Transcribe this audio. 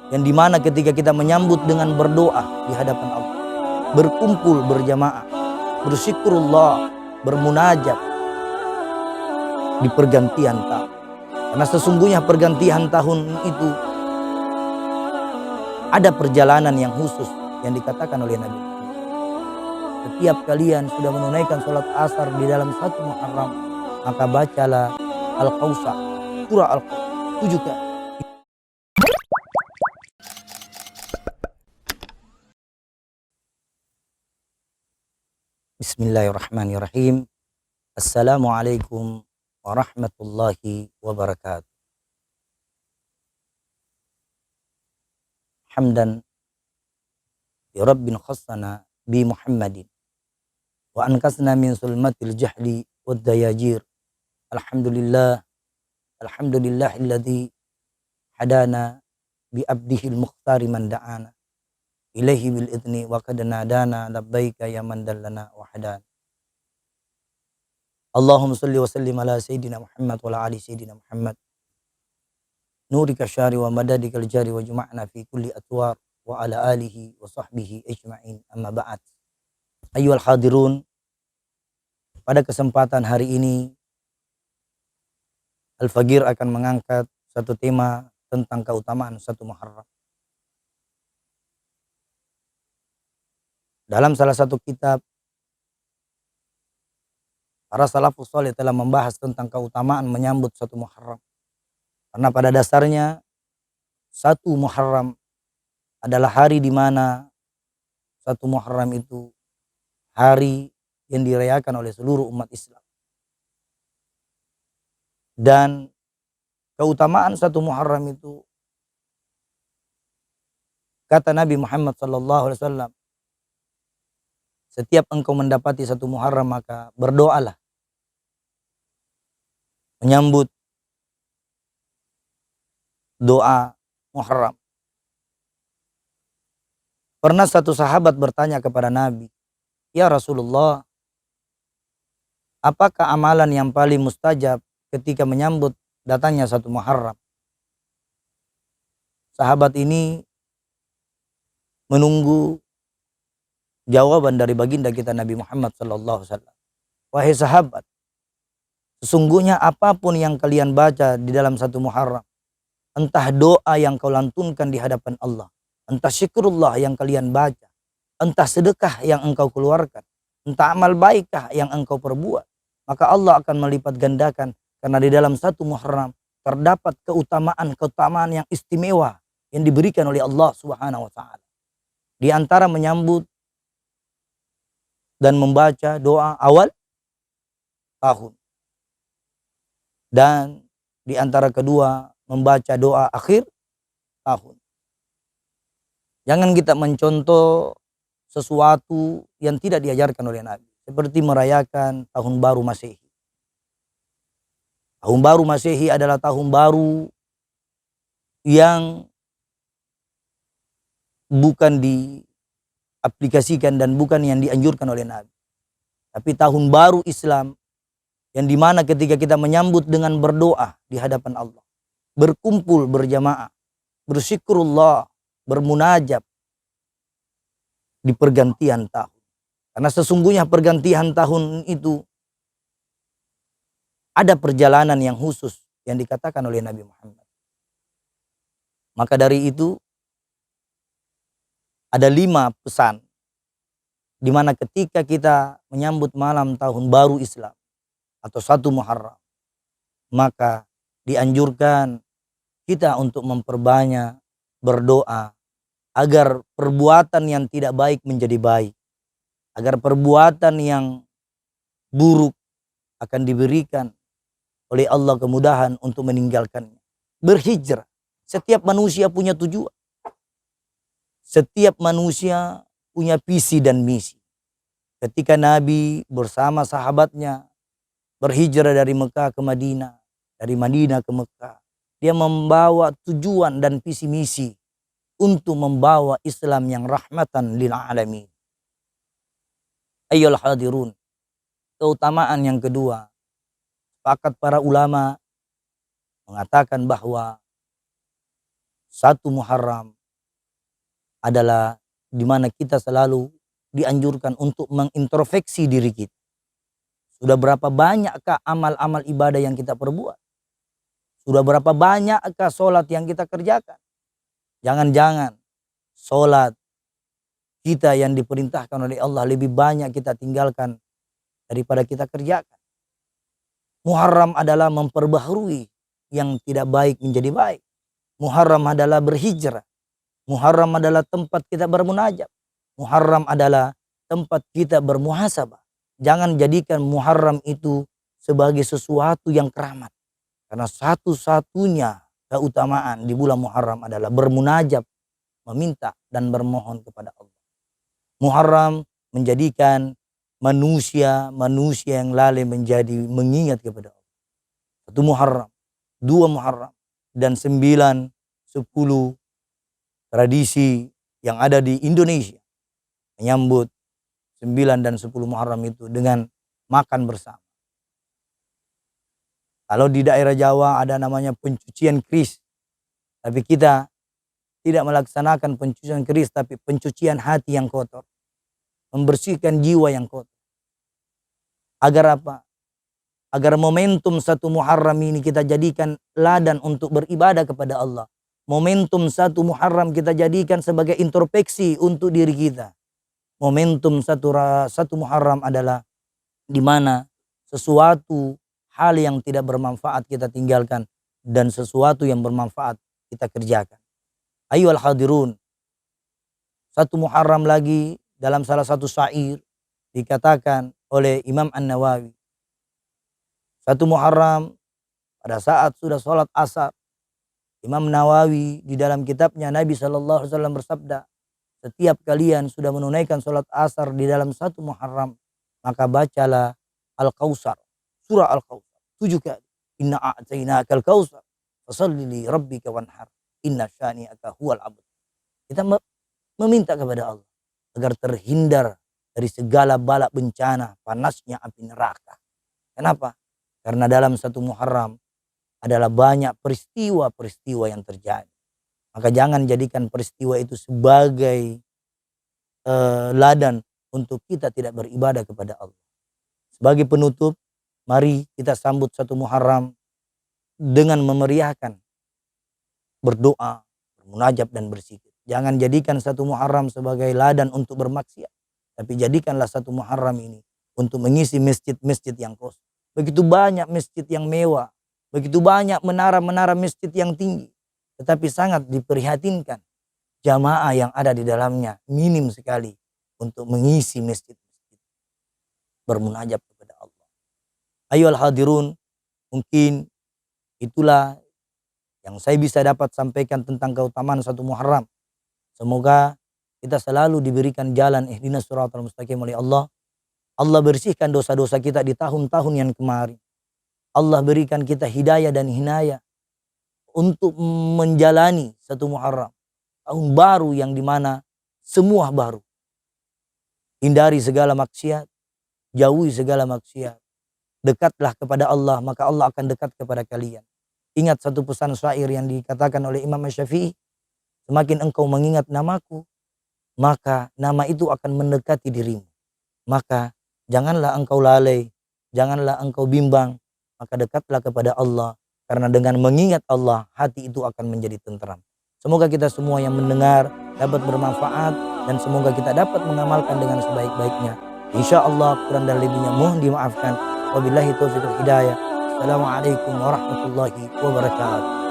yang dimana ketika kita menyambut dengan berdoa di hadapan Allah, berkumpul berjamaah, bersyukurullah, bermunajat di pergantian tahun. Karena sesungguhnya pergantian tahun itu ada perjalanan yang khusus yang dikatakan oleh Nabi. Setiap kalian sudah menunaikan sholat asar di dalam 1 Muharram, maka bacalah Al-Kautsar, surah Al-Kautsar 7 kali. Bismillahirrahmanirrahim. Assalamualaikum warahmatullahi wabarakatuh. Hamdan li Rabbin khassana bi Muhammadin wa ankasna min sulmatil jahli wad dayajir. Alhamdulillah, alhamdulillahilladzi hadana bi abdihil mukhtari man da'ana ilaihi bil idni wa qad nadana labbaika ya man dallana wa hadana. Allahumma salli wa sallim ala sayyidina Muhammad wa ala ali sayyidina Muhammad. Nurika syari wa madadikal jari wa juma'na fi kulli atwar wa ala alihi wa sahbihi ajma'in, amma ba'd. Ayyuhal hadirun, pada kesempatan hari ini Al-Fagir akan mengangkat satu tema tentang keutamaan 1 Muharram. Dalam salah satu kitab, para salafus saleh telah membahas tentang keutamaan menyambut 1 Muharram. Karena pada dasarnya 1 Muharram adalah hari di mana 1 Muharram itu hari yang dirayakan oleh seluruh umat Islam. Dan keutamaan 1 Muharram itu, kata Nabi Muhammad SAW, setiap engkau mendapati 1 Muharram maka berdoalah menyambut doa Muharram. Pernah satu sahabat bertanya kepada Nabi, "Ya Rasulullah, apakah amalan yang paling mustajab ketika menyambut datangnya 1 Muharram?" Sahabat ini menunggu jawaban dari baginda kita Nabi Muhammad SAW. "Wahai sahabat, sesungguhnya apapun yang kalian baca di dalam 1 Muharram, entah doa yang kau lantunkan di hadapan Allah, entah syukurullah yang kalian baca, entah sedekah yang engkau keluarkan, entah amal baikkah yang engkau perbuat, maka Allah akan melipat gandakan, karena di dalam 1 Muharram terdapat keutamaan yang istimewa yang diberikan oleh Allah Subhanahu wa taala. Di antara menyambut dan membaca doa awal tahun, dan di antara kedua membaca doa akhir tahun. Jangan kita mencontoh sesuatu yang tidak diajarkan oleh Nabi, seperti merayakan tahun baru Masehi. Tahun baru Masehi adalah tahun baru yang bukan diaplikasikan dan bukan yang dianjurkan oleh Nabi. Tapi tahun baru Islam yang dimana ketika kita menyambut dengan berdoa di hadapan Allah, berkumpul berjamaah, bersyukurullah, bermunajat di pergantian tahun. Karena sesungguhnya pergantian tahun itu ada perjalanan yang khusus yang dikatakan oleh Nabi Muhammad. Maka dari itu ada 5 pesan di mana ketika kita menyambut malam tahun baru Islam atau 1 Muharram, maka dianjurkan kita untuk memperbanyak berdoa agar perbuatan yang tidak baik menjadi baik, agar perbuatan yang buruk akan diberikan oleh Allah kemudahan untuk meninggalkannya. Berhijrah. Setiap manusia punya tujuan. Setiap manusia punya visi dan misi. Ketika Nabi bersama sahabatnya berhijrah dari Mekah ke Madinah, dari Madinah ke Mekah, dia membawa tujuan dan visi misi untuk membawa Islam yang rahmatan lil alamin. Ayyuhal hadirun, keutamaan yang kedua, sepakat para ulama mengatakan bahwa 1 Muharram adalah di mana kita selalu dianjurkan untuk mengintrospeksi diri kita. Sudah berapa banyakkah amal-amal ibadah yang kita perbuat? Sudah berapa banyakkah sholat yang kita kerjakan? Jangan-jangan sholat kita yang diperintahkan oleh Allah lebih banyak kita tinggalkan daripada kita kerjakan. Muharram adalah memperbaharui yang tidak baik menjadi baik. Muharram adalah berhijrah. Muharram adalah tempat kita bermunajat. Muharram adalah tempat kita bermuhasabah. Jangan jadikan Muharram itu sebagai sesuatu yang keramat. Karena satu-satunya keutamaan di bulan Muharram adalah bermunajat, meminta dan bermohon kepada Allah. Muharram menjadikan manusia yang lalai menjadi mengingat kepada Allah. 1 Muharram, 2 Muharram, dan 9, 10 tradisi yang ada di Indonesia menyambut 9 dan 10 Muharram itu dengan makan bersama. Kalau di daerah Jawa ada namanya pencucian keris, tapi kita tidak melaksanakan pencucian keris, tapi pencucian hati yang kotor, membersihkan jiwa yang kotor. Agar apa? Agar momentum 1 Muharram ini kita jadikan ladan untuk beribadah kepada Allah. Momentum 1 Muharram kita jadikan sebagai introspeksi untuk diri kita. Momentum 1 Muharram adalah di mana sesuatu hal yang tidak bermanfaat kita tinggalkan dan sesuatu yang bermanfaat kita kerjakan. Ayyuhal hadirun, 1 Muharram lagi dalam salah satu syair dikatakan oleh Imam An-Nawawi. 1 Muharram pada saat sudah sholat asar, Imam Nawawi di dalam kitabnya Nabi SAW bersabda, setiap kalian sudah menunaikan sholat asar di dalam 1 Muharram, maka bacalah Al-Kautsar, surah Al-Kautsar 7 kali. Inna a'tainakal kautsar fasalli li rabbika wanhar inna syani'aka huwal abtar. Kita meminta kepada Allah agar terhindar dari segala bala bencana, panasnya api neraka. Kenapa? Karena dalam 1 Muharram adalah banyak peristiwa-peristiwa yang terjadi. Maka jangan jadikan peristiwa itu sebagai ladan untuk kita tidak beribadah kepada Allah. Sebagai penutup, mari kita sambut 1 Muharram dengan memeriahkan, berdoa, bermunajat dan berzikir. Jangan jadikan 1 Muharram sebagai ladan untuk bermaksiat, tapi jadikanlah 1 Muharram ini untuk mengisi masjid-masjid yang kosong. Begitu banyak masjid yang mewah, begitu banyak menara-menara masjid yang tinggi, tetapi sangat diprihatinkan jamaah yang ada di dalamnya minim sekali untuk mengisi masjid-masjid bermunajat kepada Allah. Ayyuhal hadirun, mungkin itulah yang saya bisa dapat sampaikan tentang keutamaan 1 Muharram. Semoga kita selalu diberikan jalan ihdinas siratal mustaqim oleh Allah. Allah bersihkan dosa-dosa kita di tahun-tahun yang kemarin. Allah berikan kita hidayah dan hinayah untuk menjalani 1 Muharram, tahun baru yang dimana semua baru. Hindari segala maksiat, jauhi segala maksiat. Dekatlah kepada Allah, maka Allah akan dekat kepada kalian. Ingat satu pesan syair yang dikatakan oleh Imam Syafi'i, semakin engkau mengingat namaku, maka nama itu akan mendekati dirimu. Maka janganlah engkau lalai, janganlah engkau bimbang, maka dekatlah kepada Allah. Karena dengan mengingat Allah, hati itu akan menjadi tentram. Semoga kita semua yang mendengar dapat bermanfaat, dan semoga kita dapat mengamalkan dengan sebaik-baiknya. Insya Allah kurang dan lebihnya mohon dimaafkan. Wabillahi taufiq wal hidayah. Assalamualaikum warahmatullahi wabarakatuh.